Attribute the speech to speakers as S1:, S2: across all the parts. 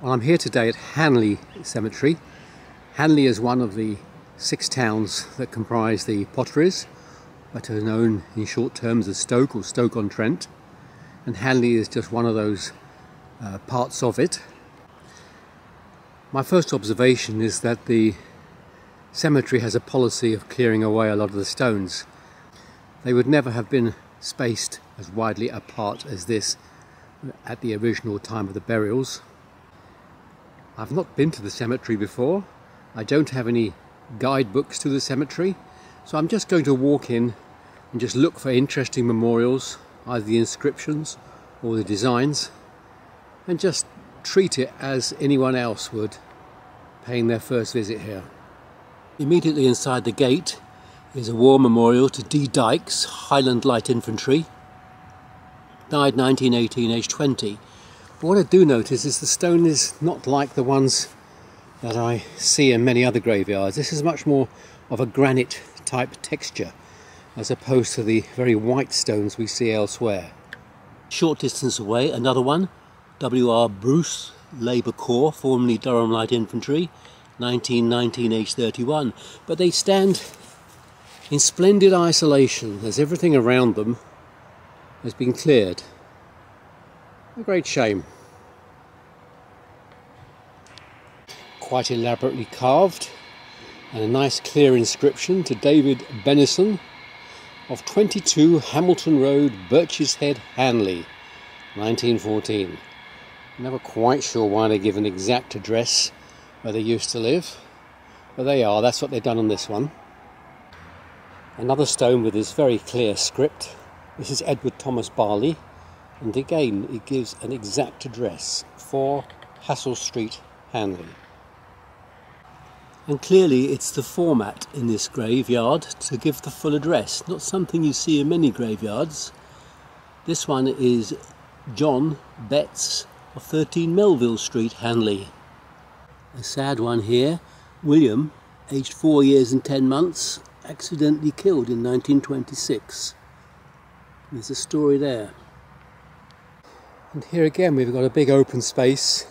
S1: Well, I'm here today at Hanley Cemetery. Hanley is one of the 6 towns that comprise the Potteries, but are known in short terms as Stoke or Stoke-on-Trent. And Hanley is just one of those parts of it. My first observation is that the cemetery has a policy of clearing away a lot of the stones. They would never have been spaced as widely apart as this at the original time of the burials. I've not been to the cemetery before. I don't have any guidebooks to the cemetery, so I'm just going to walk in and just look for interesting memorials, either the inscriptions or the designs, and just treat it as anyone else would paying their first visit here. Immediately inside the gate is a war memorial to Dykes, Highland Light Infantry. Died 1918, aged 20. But what I do notice is the stone is not like the ones that I see in many other graveyards. This is much more of a granite type texture as opposed to the very white stones we see elsewhere. Short distance away, another one, W.R. Bruce, Labour Corps, formerly Durham Light Infantry, 1919, aged 31. But they stand in splendid isolation as everything around them has been cleared. A great shame. Quite elaborately carved, and a nice clear inscription to David Benison of 22 Hamilton Road, Birches Head, Hanley, 1914. Never quite sure why they give an exact address where they used to live, but they are, that's what they've done on this one. Another stone with this very clear script. This is Edward Thomas Barley, and again it gives an exact address, 4 Hassel Street, Hanley. And clearly it's the format in this graveyard to give the full address, not something you see in many graveyards. This one is John Betts of 13 Melville Street, Hanley. A sad one here, William, aged 4 years and 10 months, accidentally killed in 1926. There's a story there. And here again we've got a big open space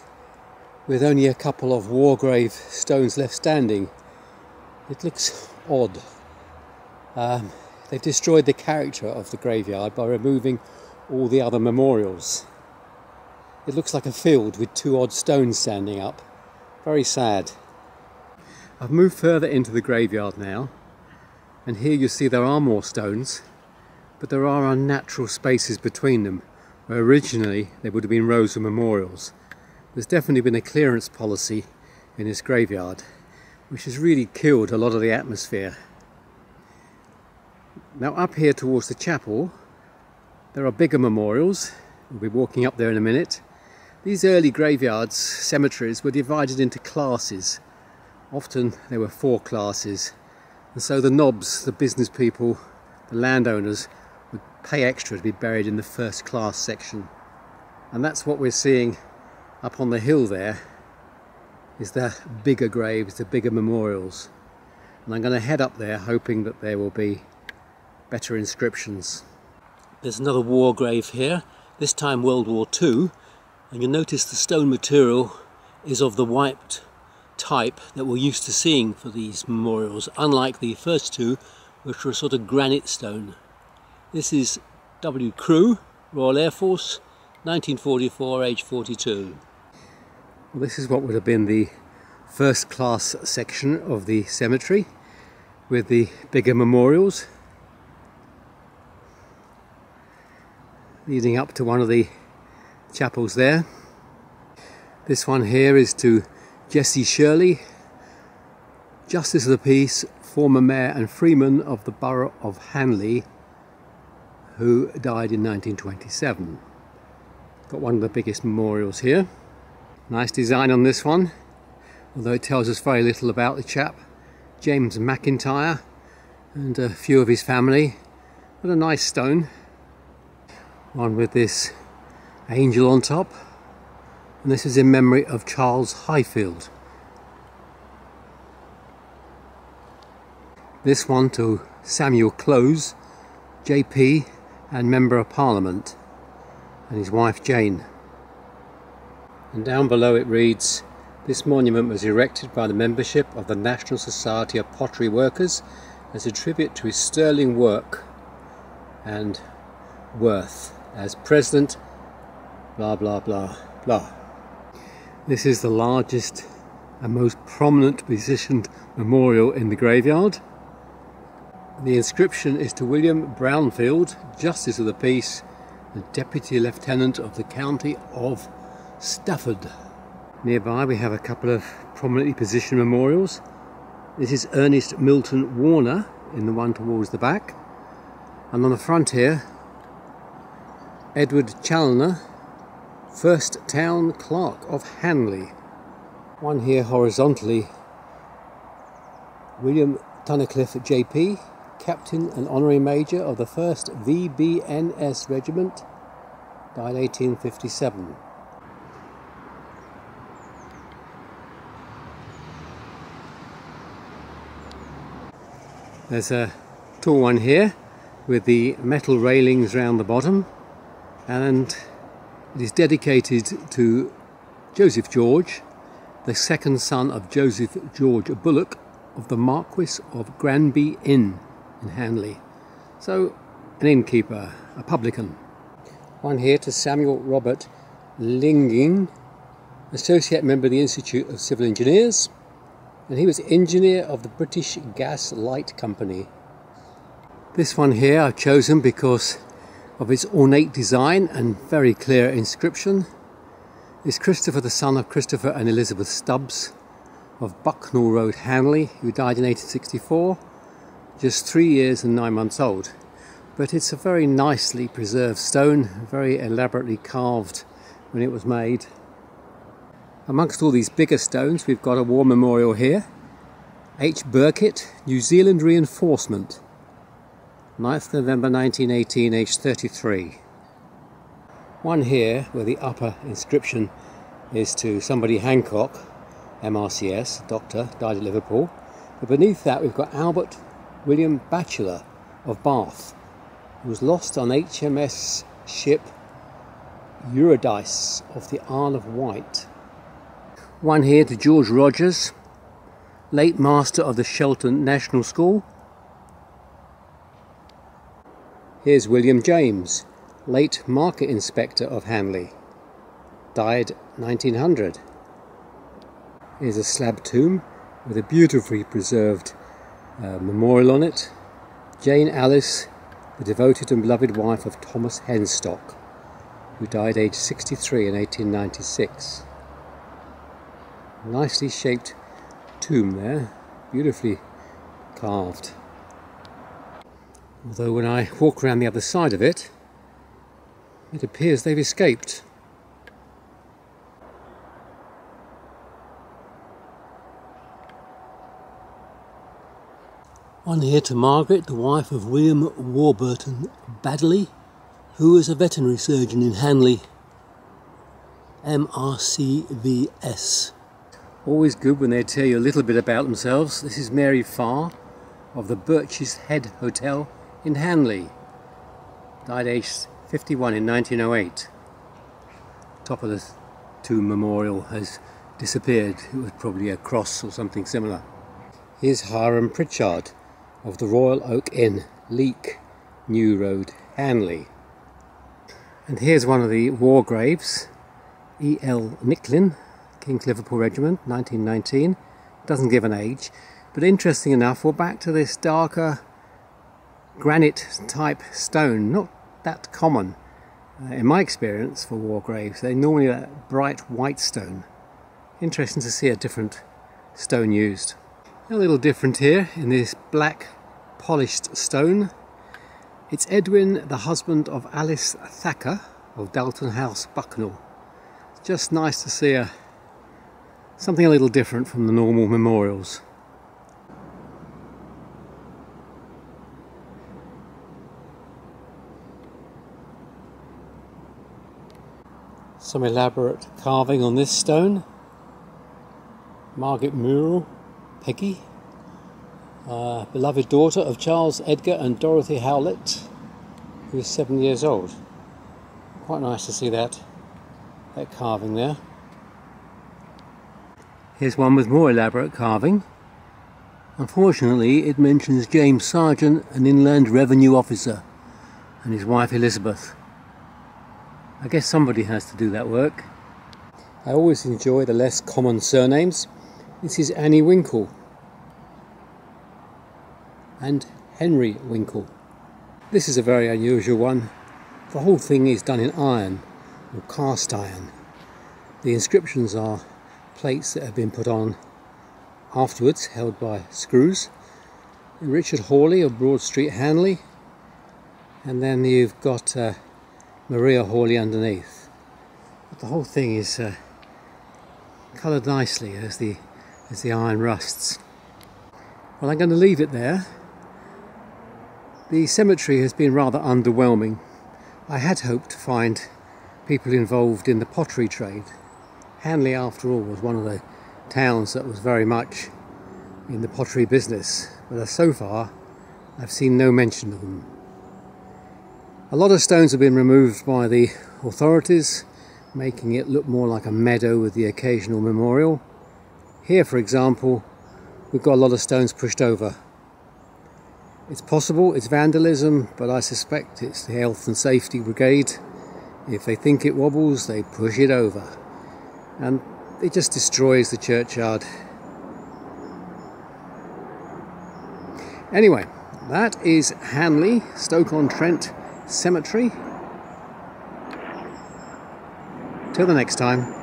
S1: with only a couple of war grave stones left standing. It looks odd. They've destroyed the character of the graveyard by removing all the other memorials. It looks like a field with 2 odd stones standing up. Very sad. I've moved further into the graveyard now, and here you see there are more stones, but there are unnatural spaces between them, where originally there would have been rows of memorials. There's definitely been a clearance policy in this graveyard, which has really killed a lot of the atmosphere. Now up here towards the chapel, there are bigger memorials. We'll be walking up there in a minute. These early graveyards, cemeteries, were divided into classes. Often there were 4 classes, and so the nobs, the business people, the landowners, would pay extra to be buried in the first class section. And that's what we're seeing up on the hill there, is the bigger graves, the bigger memorials. And I'm going to head up there hoping that there will be better inscriptions. There's another war grave here, this time World War II, and you'll notice the stone material is of the white type that we're used to seeing for these memorials, unlike the first 2, which were a sort of granite stone. This is W. Crew, Royal Air Force, 1944, age 42. Well, this is what would have been the first class section of the cemetery, with the bigger memorials leading up to one of the chapels there. This one here is to Jesse Shirley, Justice of the Peace, former Mayor and Freeman of the Borough of Hanley, who died in 1927. Got one of the biggest memorials here. Nice design on this one, although it tells us very little about the chap. James McIntyre and a few of his family, but a nice stone. One with this angel on top, and this is in memory of Charles Highfield. This one to Samuel Close, JP and Member of Parliament, and his wife Jane. And down below it reads, "This monument was erected by the membership of the National Society of Pottery Workers as a tribute to his sterling work and worth as president, blah blah blah blah." This is the largest and most prominent positioned memorial in the graveyard. The inscription is to William Brownfield, Justice of the Peace and Deputy Lieutenant of the County of Staffordshire. Nearby we have a couple of prominently positioned memorials. This is Ernest Milton Warner in the one towards the back, and on the front here Edward Challoner, first town clerk of Hanley. One here horizontally, William Tunnicliffe JP, Captain and Honorary Major of the 1st VBNS Regiment, died 1857. There's a tall one here with the metal railings round the bottom, and it is dedicated to Joseph George, the second son of Joseph George Bullock of the Marquis of Granby Inn in Hanley. So an innkeeper, a publican. One here to Samuel Robert Linging, associate member of the Institute of Civil Engineers, and he was engineer of the British Gas Light Company. This one here I've chosen because of its ornate design and very clear inscription. Is Christopher, the son of Christopher and Elizabeth Stubbs of Bucknell Road, Hanley, who died in 1864, just 3 years and 9 months old. But it's a very nicely preserved stone, very elaborately carved when it was made. Amongst all these bigger stones we've got a war memorial here. H. Burkitt, New Zealand Reinforcement, 9th November 1918, aged 33. One here where the upper inscription is to somebody Hancock, MRCS, doctor, died at Liverpool. But beneath that we've got Albert William Batchelor of Bath, who was lost on HMS ship Eurydice off the Isle of Wight. One here to George Rogers, late master of the Shelton National School. Here's William James, late market inspector of Hanley, died 1900. Here's a slab tomb with a beautifully preserved memorial on it. Jane Alice, the devoted and beloved wife of Thomas Henstock, who died aged 63 in 1896. Nicely shaped tomb there, beautifully carved. Although when I walk around the other side of it, it appears they've escaped. One here to Margaret, the wife of William Warburton Baddeley, who was a veterinary surgeon in Hanley, MRCVS. Always good when they tell you a little bit about themselves. This is Mary Farr of the Birch's Head Hotel in Hanley, died aged 51 in 1908. Top of the tomb memorial has disappeared. It was probably a cross or something similar. Here's Hiram Pritchard of the Royal Oak Inn, Leek, New Road, Hanley. And here's one of the war graves, E.L. Nicklin, King's Liverpool Regiment, 1919. Doesn't give an age, but interesting enough, we're back to this darker granite type stone. Not that common in my experience for war graves. They're normally a bright white stone. Interesting to see a different stone used. A little different here in this black polished stone. It's Edwin, the husband of Alice Thacker of Dalton House, Bucknell. It's just nice to see something a little different from the normal memorials. Some elaborate carving on this stone. Margaret Murrell, Peggy, beloved daughter of Charles Edgar and Dorothy Howlett, who was 7 years old. Quite nice to see that carving there. Here's one with more elaborate carving. Unfortunately, it mentions James Sargent, an Inland Revenue Officer, and his wife Elizabeth. I guess somebody has to do that work. I always enjoy the less common surnames. This is Annie Winkle and Henry Winkle. This is a very unusual one. The whole thing is done in iron or cast iron. The inscriptions are plates that have been put on afterwards, held by screws. Richard Hawley of Broad Street, Hanley, and then you've got Maria Hawley underneath. But the whole thing is coloured nicely as the iron rusts. Well, I'm going to leave it there. The cemetery has been rather underwhelming. I had hoped to find people involved in the pottery trade. Hanley, after all, was one of the towns that was very much in the pottery business, but so far I've seen no mention of them. A lot of stones have been removed by the authorities, making it look more like a meadow with the occasional memorial. Here, for example, we've got a lot of stones pushed over. It's possible it's vandalism, but I suspect it's the Health and Safety Brigade. If they think it wobbles, they push it over. And it just destroys the churchyard. Anyway, that is Hanley, Stoke-on-Trent Cemetery. Till the next time.